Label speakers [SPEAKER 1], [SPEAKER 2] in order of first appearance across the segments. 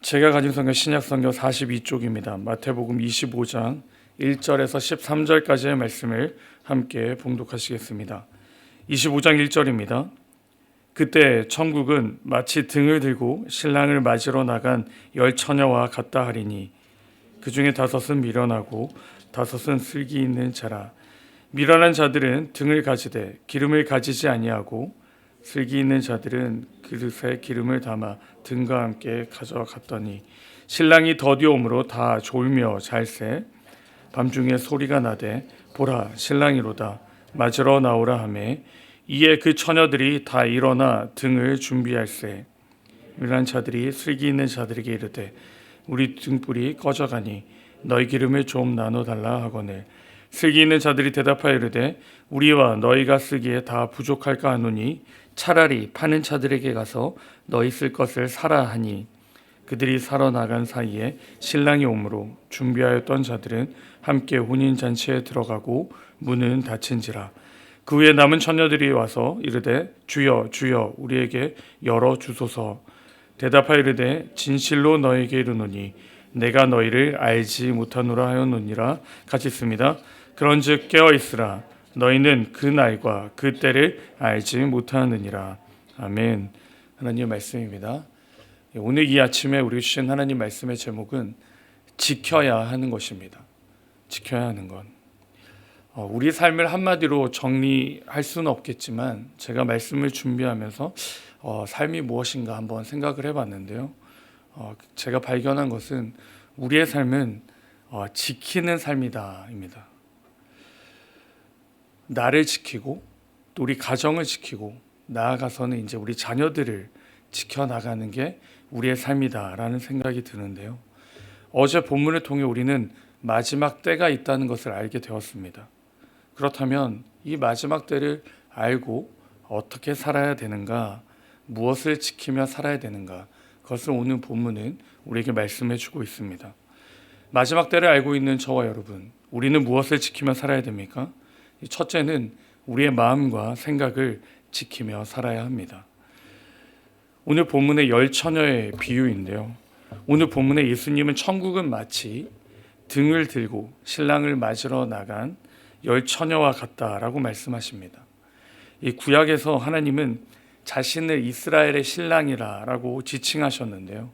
[SPEAKER 1] 제가 가진 성경 신약 성경 42쪽입니다. 마태복음 25장 1절에서 13절까지의 말씀을 함께 봉독하시겠습니다. 25장 1절입니다. 그때 천국은 마치 등을 들고 신랑을 맞으러 나간 열 처녀와 같다 하리니 그 중에 다섯은 미련하고 다섯은 슬기 있는 자라. 미련한 자들은 등을 가지되 기름을 가지지 아니하고 슬기 있는 자들은 그릇에 기름을 담아 등과 함께 가져갔더니 신랑이 더디오므로 다 졸며 잘새 밤중에 소리가 나되 보라 신랑이로다 맞으러 나오라 하매 이에 그 처녀들이 다 일어나 등을 준비할세. 미련한 자들이 슬기 있는 자들에게 이르되 우리 등불이 꺼져가니 너희 기름을 좀 나눠 달라 하거늘 슬기 있는 자들이 대답하여 이르되 우리와 너희가 쓰기에 다 부족할까 하노니 차라리 파는 자들에게 가서 너희 쓸 것을 사라 하니 그들이 사러 나간 사이에 신랑이 오므로 준비하였던 자들은 함께 혼인잔치에 들어가고 문은 닫힌지라. 그 후에 남은 처녀들이 와서 이르되 주여 주여 우리에게 열어 주소서. 대답하여 이르되 진실로 너에게 이르노니 내가 너희를 알지 못하노라 하였느니라. 같이 있습니다. 그런즉 깨어 있으라. 너희는 그 날과 그 때를 알지 못하느니라. 아멘. 하나님의 말씀입니다. 오늘 이 아침에 우리 주신 하나님 말씀의 제목은 지켜야 하는 것입니다. 지켜야 하는 것. 우리 삶을 한마디로 정리할 수는 없겠지만 제가 말씀을 준비하면서 삶이 무엇인가 한번 생각을 해봤는데요. 제가 발견한 것은 우리의 삶은 지키는 삶이다입니다. 나를 지키고 또 우리 가정을 지키고 나아가서는 이제 우리 자녀들을 지켜나가는 게 우리의 삶이다라는 생각이 드는데요. 어제 본문을 통해 우리는 마지막 때가 있다는 것을 알게 되었습니다. 그렇다면 이 마지막 때를 알고 어떻게 살아야 되는가, 무엇을 지키며 살아야 되는가, 그것을 오늘 본문은 우리에게 말씀해 주고 있습니다. 마지막 때를 알고 있는 저와 여러분, 우리는 무엇을 지키며 살아야 됩니까? 첫째는 우리의 마음과 생각을 지키며 살아야 합니다. 오늘 본문의 열 처녀의 비유인데요. 오늘 본문의 예수님은 천국은 마치 등을 들고 신랑을 맞으러 나간 열 처녀와 같다라고 말씀하십니다. 이 구약에서 하나님은 자신을 이스라엘의 신랑이라고 지칭하셨는데요.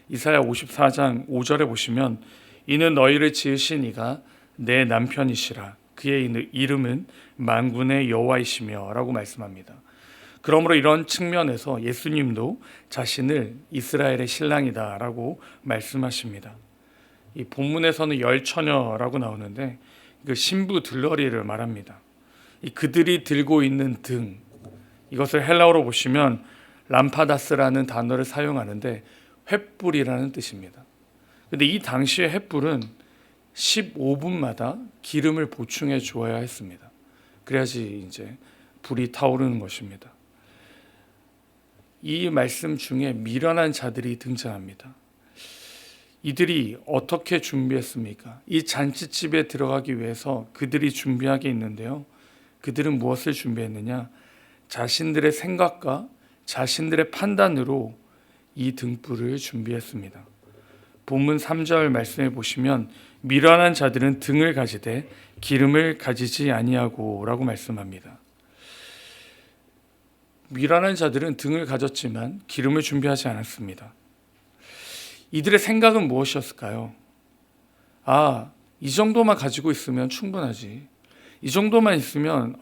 [SPEAKER 1] 이사야 54장 5절에 보시면 이는 너희를 지으신 이가 내 남편이시라. 그의 이름은 만군의 여호와이시며 라고 말씀합니다. 그러므로 이런 측면에서 예수님도 자신을 이스라엘의 신랑이다 라고 말씀하십니다. 이 본문에서는 열 처녀라고 나오는데 그 신부 들러리를 말합니다. 그들이 들고 있는 등, 이것을 헬라어로 보시면 람파다스라는 단어를 사용하는데 횃불이라는 뜻입니다. 그런데 이 당시의 횃불은 15분마다 기름을 보충해 주어야 했습니다. 그래야지 이제 불이 타오르는 것입니다. 이 말씀 중에 미련한 자들이 등장합니다. 이들이 어떻게 준비했습니까? 이 잔치집에 들어가기 위해서 그들이 준비하게 있는데요. 그들은 무엇을 준비했느냐? 자신들의 생각과 자신들의 판단으로 이 등불을 준비했습니다. 본문 3절 말씀해 보시면 미련한 자들은 등을 가지되 기름을 가지지 아니하고 라고 말씀합니다. 미련한 자들은 등을 가졌지만 기름을 준비하지 않았습니다. 이들의 생각은 무엇이었을까요? 이 정도만 가지고 있으면 충분하지. 이 정도만 있으면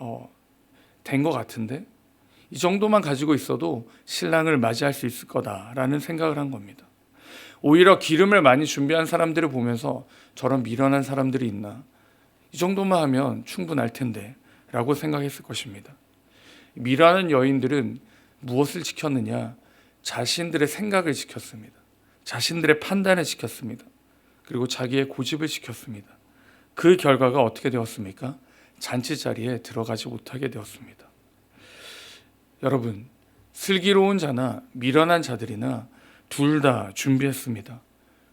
[SPEAKER 1] 된 것 같은데? 이 정도만 가지고 있어도 신랑을 맞이할 수 있을 거다라는 생각을 한 겁니다. 오히려 기름을 많이 준비한 사람들을 보면서 저런 미련한 사람들이 있나? 이 정도만 하면 충분할 텐데 라고 생각했을 것입니다. 미련한 여인들은 무엇을 지켰느냐? 자신들의 생각을 지켰습니다. 자신들의 판단을 지켰습니다. 그리고 자기의 고집을 지켰습니다. 그 결과가 어떻게 되었습니까? 잔치 자리에 들어가지 못하게 되었습니다. 여러분, 슬기로운 자나 미련한 자들이나 둘 다 준비했습니다.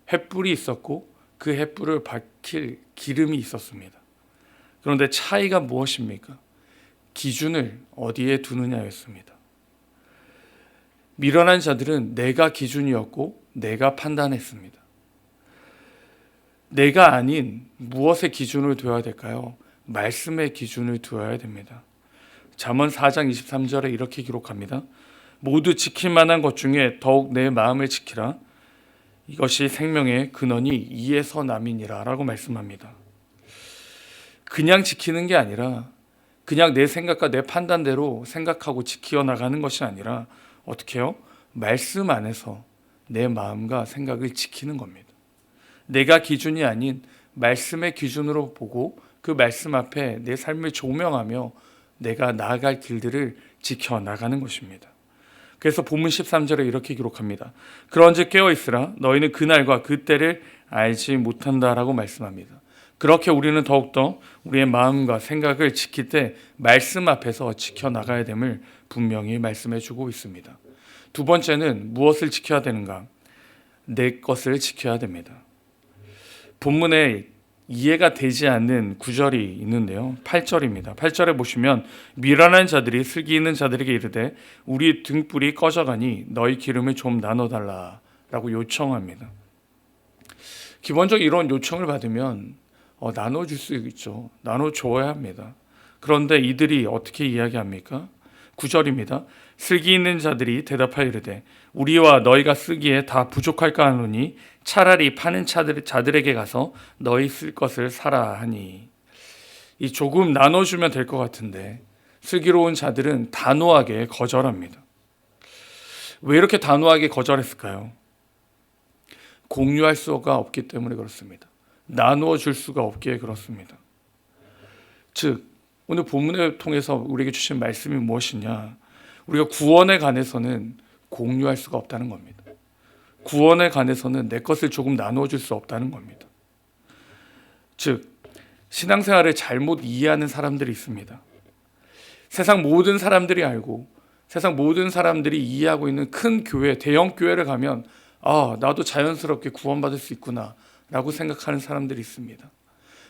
[SPEAKER 1] 횃불이 있었고 그 횃불을 밝힐 기름이 있었습니다. 그런데 차이가 무엇입니까? 기준을 어디에 두느냐였습니다. 미련한 자들은 내가 기준이었고 내가 판단했습니다. 내가 아닌 무엇의 기준을 두어야 될까요? 말씀의 기준을 두어야 됩니다. 잠언 4장 23절에 이렇게 기록합니다. 모두 지킬 만한 것 중에 더욱 내 마음을 지키라. 이것이 생명의 근원이 이에서 남이니라 라고 말씀합니다. 그냥 지키는 게 아니라 그냥 내 생각과 내 판단대로 생각하고 지켜 나가는 것이 아니라 어떻게 해요? 말씀 안에서 내 마음과 생각을 지키는 겁니다. 내가 기준이 아닌 말씀의 기준으로 보고 그 말씀 앞에 내 삶을 조명하며 내가 나아갈 길들을 지켜나가는 것입니다. 그래서 본문 13절에 이렇게 기록합니다. 그런즉 깨어있으라. 너희는 그날과 그때를 알지 못한다라고 말씀합니다. 그렇게 우리는 더욱더 우리의 마음과 생각을 지킬 때 말씀 앞에서 지켜나가야 됨을 분명히 말씀해 주고 있습니다. 두 번째는 무엇을 지켜야 되는가? 내 것을 지켜야 됩니다. 본문에 이해가 되지 않는 구절이 있는데요. 8절입니다. 8절에 보시면 미련한 자들이 슬기 있는 자들에게 이르되 우리 등불이 꺼져가니 너희 기름을 좀 나눠달라 라고 요청합니다. 기본적으로 이런 요청을 받으면 나눠줄 수 있죠. 나눠줘야 합니다. 그런데 이들이 어떻게 이야기합니까? 9절입니다. 슬기 있는 자들이 대답하여 이르되 우리와 너희가 쓰기에 다 부족할까 하노니 차라리 파는 자들에게 가서 너희 쓸 것을 사라 하니. 이 조금 나눠주면 될 것 같은데 슬기로운 자들은 단호하게 거절합니다. 왜 이렇게 단호하게 거절했을까요? 공유할 수가 없기 때문에 그렇습니다. 나누어 줄 수가 없기에 그렇습니다. 즉 오늘 본문을 통해서 우리에게 주신 말씀이 무엇이냐? 우리가 구원에 관해서는 공유할 수가 없다는 겁니다. 구원에 관해서는 내 것을 조금 나누어 줄 수 없다는 겁니다. 즉 신앙생활을 잘못 이해하는 사람들이 있습니다. 세상 모든 사람들이 알고 세상 모든 사람들이 이해하고 있는 큰 교회, 대형 교회를 가면 나도 자연스럽게 구원받을 수 있구나 라고 생각하는 사람들이 있습니다.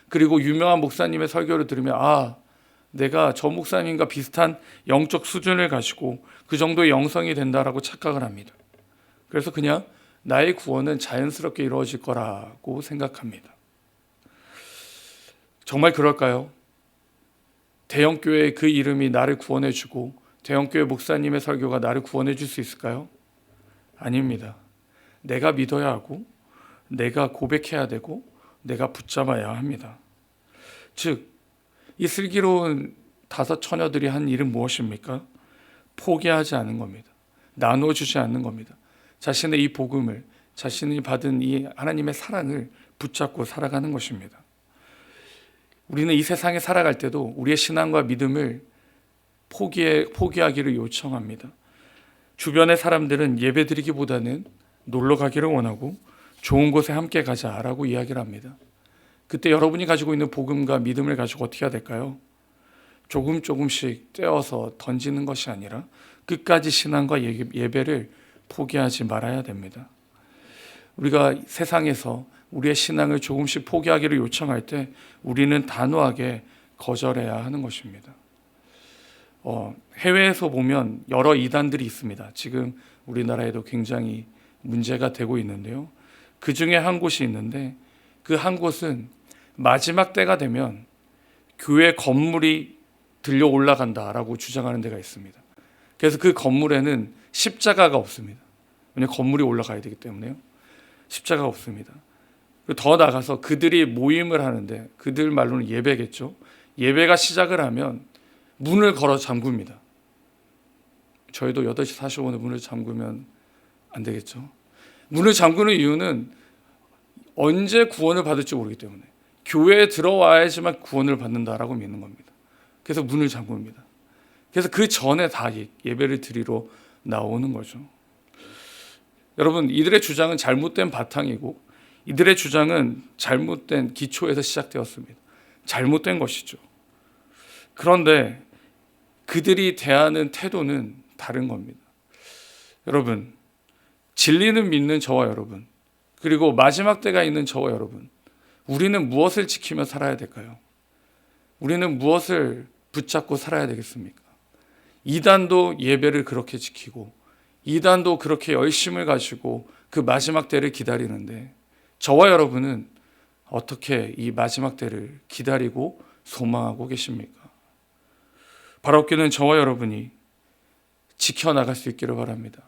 [SPEAKER 1] 그리고 유명한 목사님의 설교를 들으면 내가 저 목사님과 비슷한 영적 수준을 가지고 그 정도의 영성이 된다라고 착각을 합니다. 그래서 그냥 나의 구원은 자연스럽게 이루어질 거라고 생각합니다. 정말 그럴까요? 대형교회의 그 이름이 나를 구원해 주고 대형교회 목사님의 설교가 나를 구원해 줄 수 있을까요? 아닙니다. 내가 믿어야 하고 내가 고백해야 되고 내가 붙잡아야 합니다. 즉, 이 슬기로운 5 처녀들이 한 일은 무엇입니까? 포기하지 않는 겁니다. 나눠주지 않는 겁니다. 자신의 이 복음을, 자신이 받은 이 하나님의 사랑을 붙잡고 살아가는 것입니다. 우리는 이 세상에 살아갈 때도 우리의 신앙과 믿음을 포기하기를 요청합니다. 주변의 사람들은 예배드리기보다는 놀러 가기를 원하고 좋은 곳에 함께 가자라고 이야기를 합니다. 그때 여러분이 가지고 있는 복음과 믿음을 가지고 어떻게 해야 될까요? 조금씩 떼어서 던지는 것이 아니라 끝까지 신앙과 예배를 포기하지 말아야 됩니다. 우리가 세상에서 우리의 신앙을 조금씩 포기하기를 요청할 때 우리는 단호하게 거절해야 하는 것입니다. 해외에서 보면 여러 이단들이 있습니다. 지금 우리나라에도 굉장히 문제가 되고 있는데요. 그 중에 한 곳이 있는데 그 한 곳은 마지막 때가 되면 교회 건물이 들려 올라간다라고 주장하는 데가 있습니다. 그래서 그 건물에는 십자가가 없습니다. 왜냐하면 건물이 올라가야 되기 때문에요. 십자가가 없습니다. 더 나가서 그들이 모임을 하는데 그들 말로는 예배겠죠. 예배가 시작을 하면 문을 걸어 잠굽니다. 저희도 8시 45분에 문을 잠그면 안 되겠죠. 문을 잠그는 이유는 언제 구원을 받을지 모르기 때문에 교회에 들어와야지만 구원을 받는다라고 믿는 겁니다. 그래서 문을 잠굽니다. 그래서 그 전에 다 예배를 드리러 나오는 거죠. 여러분, 이들의 주장은 잘못된 바탕이고 이들의 주장은 잘못된 기초에서 시작되었습니다. 잘못된 것이죠. 그런데 그들이 대하는 태도는 다른 겁니다. 여러분, 진리는 믿는 저와 여러분, 그리고 마지막 때가 있는 저와 여러분, 우리는 무엇을 지키며 살아야 될까요? 우리는 무엇을 붙잡고 살아야 되겠습니까? 이단도 예배를 그렇게 지키고 이단도 그렇게 열심을 가지고 그 마지막 때를 기다리는데 저와 여러분은 어떻게 이 마지막 때를 기다리고 소망하고 계십니까? 바라옵기는 저와 여러분이 지켜나갈 수 있기를 바랍니다.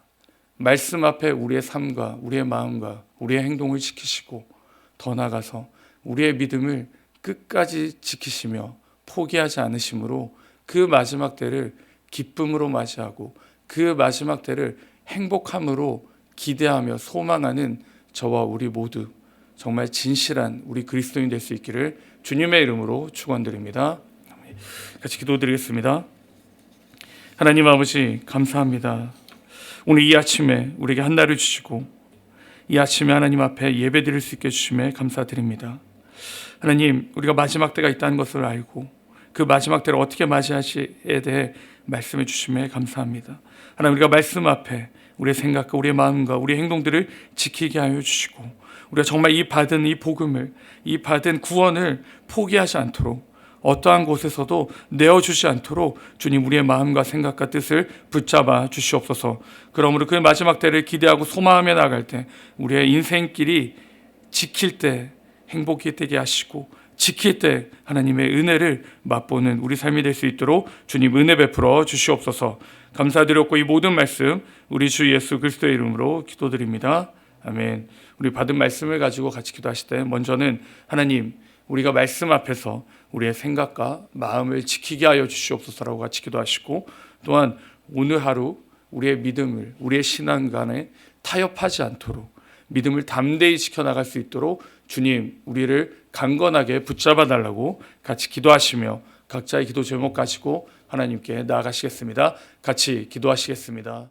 [SPEAKER 1] 말씀 앞에 우리의 삶과 우리의 마음과 우리의 행동을 지키시고 더 나아가서 우리의 믿음을 끝까지 지키시며 포기하지 않으심으로 그 마지막 때를 기쁨으로 맞이하고 그 마지막 때를 행복함으로 기대하며 소망하는 저와 우리 모두 정말 진실한 우리 그리스도인 될 수 있기를 주님의 이름으로 축원드립니다. 같이 기도드리겠습니다. 하나님 아버지 감사합니다. 오늘 이 아침에 우리에게 한 날을 주시고 이 아침에 하나님 앞에 예배드릴 수 있게 해주심에 감사드립니다. 하나님, 우리가 마지막 때가 있다는 것을 알고 그 마지막 때를 어떻게 맞이하시에 대해 말씀해 주심에 감사합니다. 하나님, 우리가 말씀 앞에 우리의 생각과 우리의 마음과 우리의 행동들을 지키게 하여 주시고 우리가 정말 이 받은 이 복음을, 이 받은 구원을 포기하지 않도록 어떠한 곳에서도 내어주지 않도록 주님 우리의 마음과 생각과 뜻을 붙잡아 주시옵소서. 그러므로 그 마지막 때를 기대하고 소망하며 나갈 때 우리의 인생길이 지킬 때 행복이 되게 하시고 지킬 때 하나님의 은혜를 맛보는 우리 삶이 될 수 있도록 주님 은혜 베풀어 주시옵소서. 감사드렸고 이 모든 말씀 우리 주 예수 그리스도의 이름으로 기도드립니다. 아멘. 우리 받은 말씀을 가지고 같이 기도하실 때 먼저는 하나님, 우리가 말씀 앞에서 우리의 생각과 마음을 지키게 하여 주시옵소서라고 같이 기도하시고, 또한 오늘 하루 우리의 믿음을, 우리의 신앙 간에 타협하지 않도록 믿음을 담대히 지켜나갈 수 있도록 주님 우리를 강건하게 붙잡아 달라고 같이 기도하시며 각자의 기도 제목 가지고 하나님께 나아가시겠습니다. 같이 기도하시겠습니다.